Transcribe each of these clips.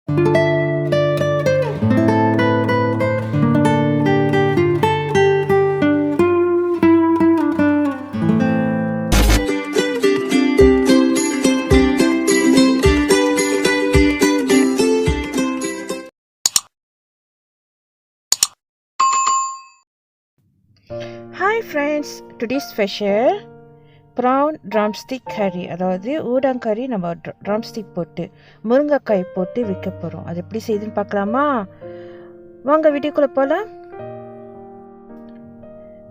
Hi friends, today's special prawn drumstick curry. அதாவது ஊடாங் கறி நம்ம drumstick போட்டு முருங்கைக்காய் போட்டு வைக்க போறோம். அது எப்படி செய்யுதுன்னு பார்க்கலாமா? வாங்க வீடியோக்குள்ள போலாம்.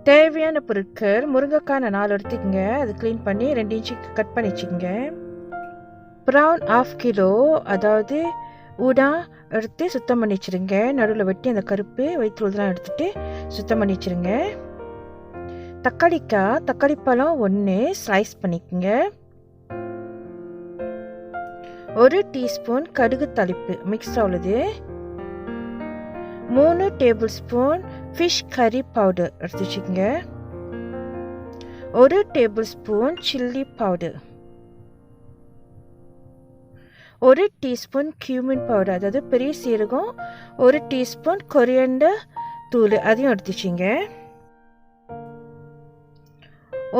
தேவையான பொருட்கள்: முருங்கைக்காய் 4 எடுத்துக்கங்க. அது க்ளீன் பண்ணி 2 இன்ச் கட் பண்ணி வச்சுக்கங்க. prawn 1/2 கிலோ, அதாவது ஊடாங் எடுத்து சுத்தம் பண்ணி வச்சிருங்க. நடுவில் வெட்டி அந்த கருப்பு வயிற்றுலாம் எடுத்துட்டு சுத்தம் பண்ணி வச்சிருங்க. தக்காளி பழம் 1 ஸ்லைஸ் பண்ணிக்கங்க. 1 டீஸ்பூன் கடுகு தாளிப்பு மிக்ஸ்டாக உள்ளது. 3 டேபிள் ஸ்பூன் ஃபிஷ் கறி பவுடர் எடுத்து வச்சுக்கோங்க. 1 table spoon chilli powder. 1 teaspoon cumin powder, அதாவது பெரிய சீரகம். 1 டீஸ்பூன் கொரியாண்டர் தூள், அதையும் எடுத்து வச்சுங்க.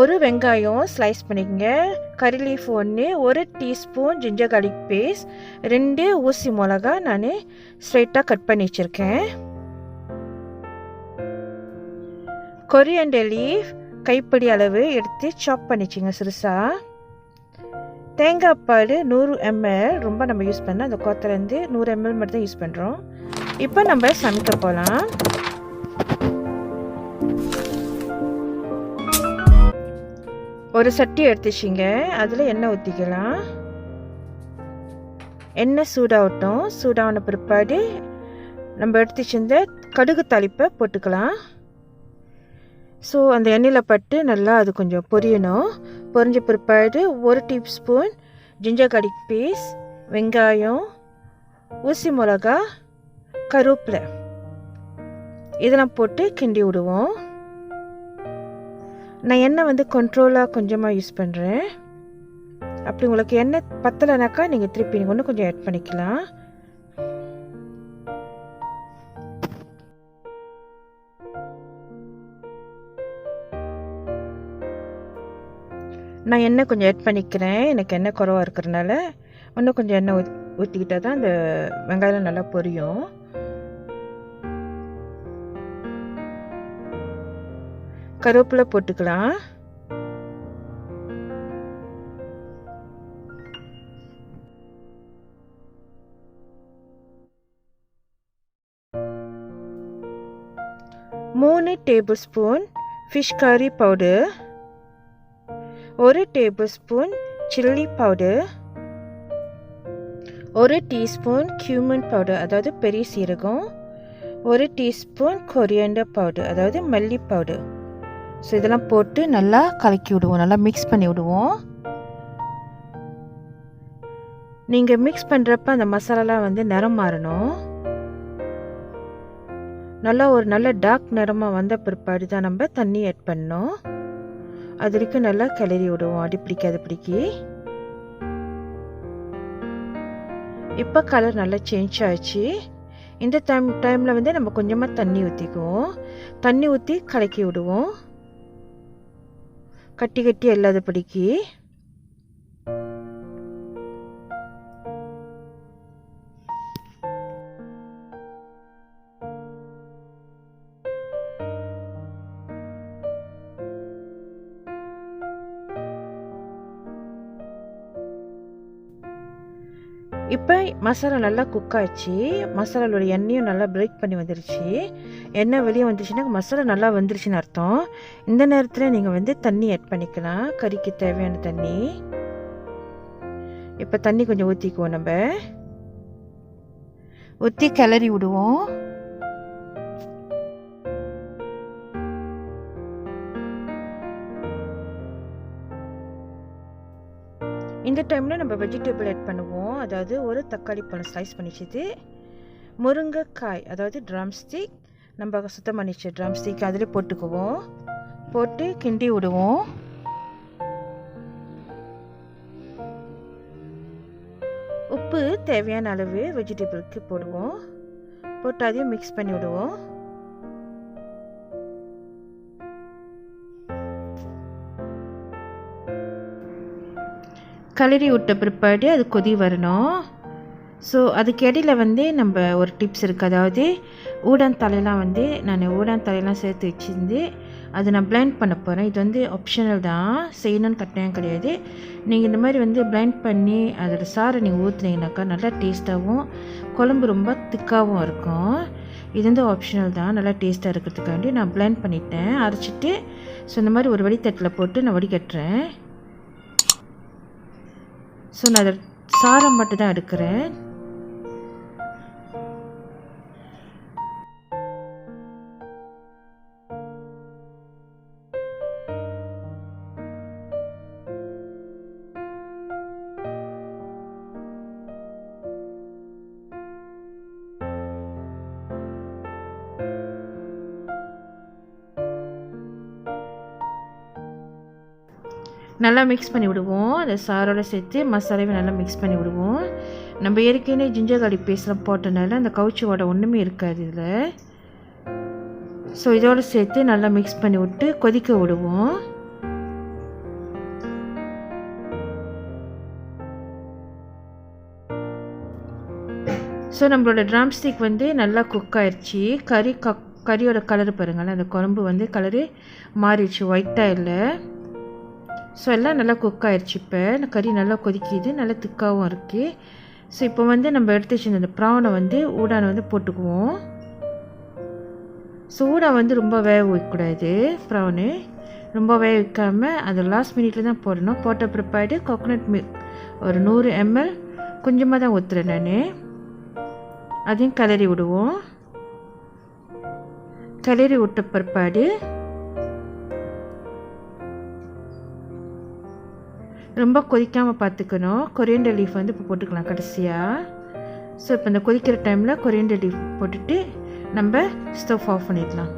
1 வெங்காயம் ஸ்லைஸ் பண்ணிக்கங்க. Curry leaf 1, 1 teaspoon ginger garlic paste, 2 ஊசி மிளகா நான் ஸ்ட்ரைட்டாக கட் பண்ணி வச்சுருக்கேன். கொரியாண்டர் லீஃப் கைப்பிடி அளவு எடுத்து சாப் பண்ணிச்சிங்க சிறுசா. தேங்காய் பால் 100 ml, ரொம்ப நம்ம யூஸ் பண்ண அந்த கோத்திலேருந்து 100 ml மட்டும் தான் யூஸ் பண்ணுறோம். இப்போ நம்ம சமைக்க போகலாம். ஒரு சட்டி எடுத்துச்சிங்க. அதில் எண்ணெய் ஊற்றிக்கலாம். எண்ணெய் சூடாகட்டும். சூடான பிற்பாடு நம்ம எடுத்து வச்சிருந்த கடுகு தாளிப்பை போட்டுக்கலாம். ஸோ அந்த எண்ணெயில் பட்டு நல்லா அது கொஞ்சம் பொரியணும். பொரிஞ்ச பிற்பாடு 1 டீஸ்பூன் ஜிஞ்சர் கார்லிக் பேஸ்ட், வெங்காயம், ஊசி மிளகா, கருவேப்பிலை இதெல்லாம் போட்டு கிண்டி விடுவோம். நான் எண்ணெய் கண்ட்ரோலாக கொஞ்சமாக யூஸ் பண்ணுறேன். அப்படி உங்களுக்கு எண்ணெய் பத்தலைனாக்கா நீங்கள் திருப்பி நீங்கள் ஒன்று கொஞ்சம் ஆட் பண்ணிக்கலாம். நான் எண்ணெய் கொஞ்சம் ஆட் பண்ணிக்கிறேன். எனக்கு எண்ணெய் குறவாக இருக்கிறதுனால இன்னும் கொஞ்சம் எண்ணெய் ஊற்றிக்கிட்டால் தான் அந்த வெங்காயம் நல்லா பொரியும். கருவேப்பிலை போட்டுக்கலாம். மூணு டேபிள் ஸ்பூன் ஃபிஷ் கறி powder, 1 table spoon chilli powder, 1 teaspoon cumin powder, அதாவது பெரிய சீரகம், 1 டீஸ்பூன் கொரியாண்டர் பவுடர், அதாவது மல்லி பவுடர். ஸோ இதெல்லாம் போட்டு நல்லா கலக்கி விடுவோம், நல்லா மிக்ஸ் பண்ணி விடுவோம். நீங்கள் மிக்ஸ் பண்ணுறப்ப அந்த மசாலாலாம் நிறம் மாறணும். நல்ல டார்க் நிறமாக வந்த பிற்பாடு தான் நம்ம தண்ணி ஆட் பண்ணோம். அது வரைக்கும் நல்லா கிளறி விடுவோம், அடி பிடிக்காத பிடிக்கி. இப்போ கலர் நல்லா சேஞ்ச் ஆச்சு. இந்த டைமில் நம்ம கொஞ்சமாக தண்ணி ஊற்றிக்குவோம். தண்ணி ஊற்றி கலக்கி விடுவோம், கட்டி இல்லாத பிடிக்கி. இப்போ மசாலா நல்லா குக் ஆச்சு. மசாலாவோட எண்ணெயும் நல்லா பிரேக் பண்ணி வந்துருச்சு. எண்ணெய் வெளியே வந்துருச்சுன்னா மசாலா நல்லா வந்துருச்சுன்னு அர்த்தம். இந்த நேரத்தில் நீங்கள் தண்ணி ஆட் பண்ணிக்கலாம், கறிக்கு தேவையான தண்ணி. இப்போ தண்ணி கொஞ்சம் ஊற்றிக்குவோம். நம்ம ஊற்றி கிளறி விடுவோம். இந்த டைமில் நம்ம வெஜிடபிள் ஆட் பண்ணுவோம். அதாவது 1 தக்காளி பழம் ஸ்லைஸ் பண்ணிச்சது, முருங்கைக்காய் அதாவது ட்ரம்ஸ்டிக் நம்ம சுத்தம் பண்ணிச்சு ட்ரம்ஸ்டிக் அதில் போட்டுக்குவோம். போட்டு கிண்டி விடுவோம். உப்பு உப்பு தேவையான அளவு வெஜிடபிளுக்கு போடுவோம். போட்டு அதையும் மிக்ஸ் பண்ணி விடுவோம். கலரி விட்ட பிற்பாடு அது கொதி வரணும். ஸோ அதுக்கு இடையில் வந்து நம்ம ஒரு டிப்ஸ் இருக்குது. அதாவது ஊடாந்தலையெல்லாம் வந்து நான் ஊடாந்தலையெல்லாம் சேர்த்து வச்சுருந்து அதை நான் பிளெண்ட் பண்ண போகிறேன். இது வந்து ஆப்ஷனல் தான், செய்யணும்னு கட்டாயம் கிடையாது. நீங்கள் இந்த மாதிரி வந்து பிளெண்ட் பண்ணி அதோட சாரை நீங்கள் ஊற்றுனீங்கனாக்கா நல்லா டேஸ்ட்டாகவும் குழம்பு ரொம்ப திக்காகவும் இருக்கும். இது வந்து ஆப்ஷனல் தான், நல்லா டேஸ்ட்டாக இருக்கிறதுக்காண்டி நான் பிளெண்ட் பண்ணிட்டேன், அரைச்சிட்டு. ஸோ இந்த மாதிரி ஒரு வடித்தட்டில் போட்டு நான் வடிகட்டுறேன். ஸோ நான் அதை சாரம் மட்டும் தான் எடுக்கிறேன். நல்லா மிக்ஸ் பண்ணி விடுவோம். அந்த சாரோடு சேர்த்து மசாலாவை நல்லா மிக்ஸ் பண்ணி விடுவோம். நம்ம ஏற்கனவே ஜிஞ்சர் கார்லிக் பேஸ்ட்லாம் போட்டனால அந்த கவுச்சி வடை ஒன்றுமே இருக்காது இதில். ஸோ இதோடு சேர்த்து நல்லா மிக்ஸ் பண்ணி விட்டு கொதிக்க விடுவோம். ஸோ நம்மளோட ட்ரம்ஸ்டிக் வந்து நல்லா குக் ஆயிடுச்சு. கறியோட கலர் பாருங்களேன், அந்த குழம்பு வந்து கலரு மாறிடுச்சு, ஒயிட்டாக இல்லை. ஸோ எல்லாம் நல்லா குக் ஆயிடுச்சு. இப்போ கறி நல்லா கொதிக்கிது, நல்லா திக்காகவும் இருக்குது. ஸோ இப்போ வந்து நம்ம எடுத்து வச்சுருந்த அந்த ப்ரானை வந்து ஊடானை வந்து போட்டுக்குவோம். ஸோ ஊடா வந்து ரொம்ப வேக வைக்கக்கூடாது. ப்ரானு ரொம்ப வேக வைக்காமல் அதை லாஸ்ட் மினிட்ல தான் போடணும். போட்ட பிற்பாடு கோகோனட் மில்க் ஒரு 100 ml கொஞ்சமாக தான் ஊற்றுறேன் நான். அதையும் கிளறி விடுவோம். கிளறி விட்ட பிற்பாடு ரொம்ப கொதிக்காமல் பார்த்துக்கணும். கொரியண்டர் லீஃப் வந்து இப்போ போட்டுக்கலாம் கடைசியாக. ஸோ இப்போ இந்த கொதிக்கிற டைமில் கொரியண்டர் லீஃப் போட்டுட்டு நம்ம ஸ்டவ் ஆஃப் பண்ணிடலாம்.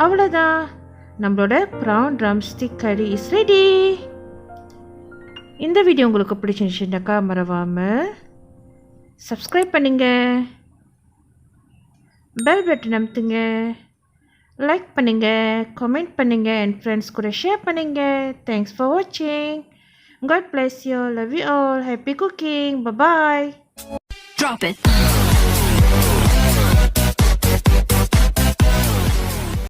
அவ்வளோதான், நம்மளோட ப்ரான் ட்ரம்ஸ்டிக் கறி இஸ் ரெடி. இந்த வீடியோ உங்களுக்கு பிடிச்சிருந்துச்சுனாக்கா மறவாமல் சப்ஸ்கிரைப் பண்ணுங்க, பெல் பட்டன் அமுத்துங்க, லைக் பண்ணுங்க, கமெண்ட் பண்ணுங்க, அண்ட் ஃப்ரெண்ட்ஸ் கூட ஷேர் பண்ணுங்க. தேங்க்ஸ் ஃபார் வாட்சிங். God bless you. Love you all. Happy cooking. Bye bye. Drop it.